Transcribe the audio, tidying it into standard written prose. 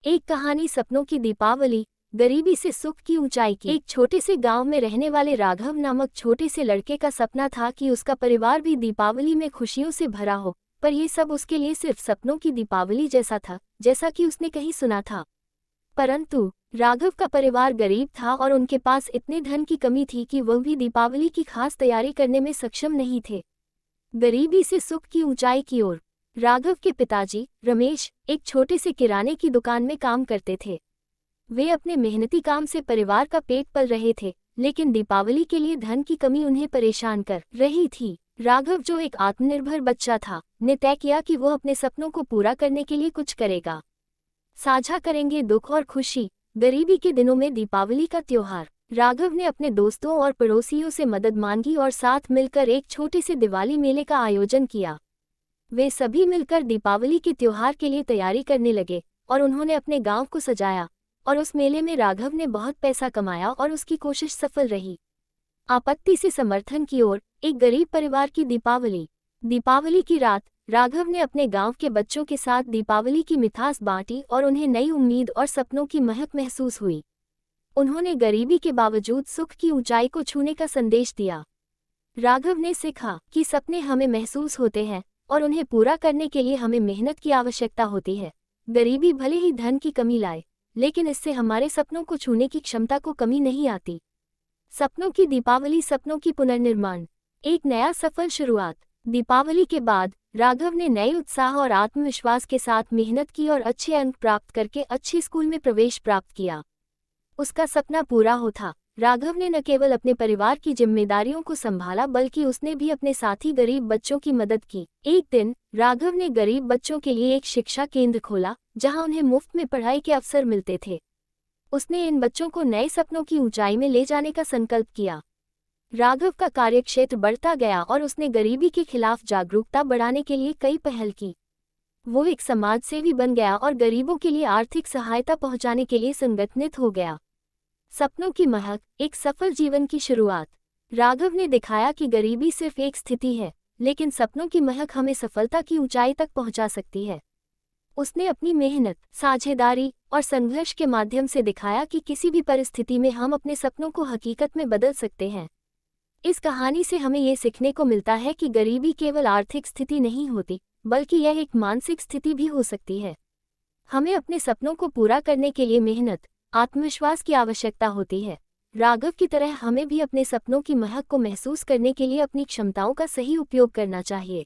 एक कहानी सपनों की दीपावली। गरीबी से सुख की ऊंचाई की। एक छोटे से गांव में रहने वाले राघव नामक छोटे से लड़के का सपना था कि उसका परिवार भी दीपावली में खुशियों से भरा हो, पर यह सब उसके लिए सिर्फ सपनों की दीपावली जैसा था, जैसा कि उसने कहीं सुना था। परंतु राघव का परिवार गरीब था और उनके पास इतने धन की कमी थी कि वह भी दीपावली की खास तैयारी करने में सक्षम नहीं थे। गरीबी से सुख की ऊंचाई की ओर। राघव के पिताजी रमेश एक छोटे से किराने की दुकान में काम करते थे। वे अपने मेहनती काम से परिवार का पेट पल रहे थे, लेकिन दीपावली के लिए धन की कमी उन्हें परेशान कर रही थी। राघव, जो एक आत्मनिर्भर बच्चा था, ने तय किया कि वो अपने सपनों को पूरा करने के लिए कुछ करेगा। साझा करेंगे दुख और खुशी। गरीबी के दिनों में दीपावली का त्योहार। राघव ने अपने दोस्तों और पड़ोसियों से मदद मांगी और साथ मिलकर एक छोटे से दिवाली मेले का आयोजन किया। वे सभी मिलकर दीपावली के त्योहार के लिए तैयारी करने लगे और उन्होंने अपने गांव को सजाया, और उस मेले में राघव ने बहुत पैसा कमाया और उसकी कोशिश सफल रही। आपत्ति से समर्थन की ओर। एक गरीब परिवार की दीपावली। दीपावली की रात राघव ने अपने गांव के बच्चों के साथ दीपावली की मिठास बांटी और उन्हें नई उम्मीद और सपनों की महक महसूस हुई। उन्होंने गरीबी के बावजूद सुख की ऊंचाई को छूने का संदेश दिया। राघव ने सीखा कि सपने हमें महसूस होते हैं और उन्हें पूरा करने के लिए हमें मेहनत की आवश्यकता होती है। गरीबी भले ही धन की कमी लाए, लेकिन इससे हमारे सपनों को छूने की क्षमता को कमी नहीं आती। सपनों की दीपावली, सपनों की पुनर्निर्माण। एक नया सफल शुरुआत। दीपावली के बाद राघव ने नए उत्साह और आत्मविश्वास के साथ मेहनत की और अच्छे अंक प्राप्त करके अच्छे स्कूल में प्रवेश प्राप्त किया। उसका सपना पूरा होता। राघव ने न केवल अपने परिवार की जिम्मेदारियों को संभाला, बल्कि उसने भी अपने साथी गरीब बच्चों की मदद की। एक दिन राघव ने गरीब बच्चों के लिए एक शिक्षा केंद्र खोला, जहां उन्हें मुफ्त में पढ़ाई के अवसर मिलते थे। उसने इन बच्चों को नए सपनों की ऊंचाई में ले जाने का संकल्प किया। राघव का कार्यक्षेत्र बढ़ता गया और उसने गरीबी के खिलाफ जागरूकता बढ़ाने के लिए कई पहल की। वो एक समाजसेवी बन गया और गरीबों के लिए आर्थिक सहायता पहुंचाने के लिए संगठित हो गया। सपनों की महक, एक सफल जीवन की शुरुआत। राघव ने दिखाया कि गरीबी सिर्फ एक स्थिति है, लेकिन सपनों की महक हमें सफलता की ऊंचाई तक पहुंचा सकती है। उसने अपनी मेहनत, साझेदारी और संघर्ष के माध्यम से दिखाया कि किसी भी परिस्थिति में हम अपने सपनों को हकीकत में बदल सकते हैं। इस कहानी से हमें ये सीखने को मिलता है कि गरीबी केवल आर्थिक स्थिति नहीं होती, बल्कि यह एक मानसिक स्थिति भी हो सकती है। हमें अपने सपनों को पूरा करने के लिए मेहनत, आत्मविश्वास की आवश्यकता होती है। राघव की तरह हमें भी अपने सपनों की महक को महसूस करने के लिए अपनी क्षमताओं का सही उपयोग करना चाहिए।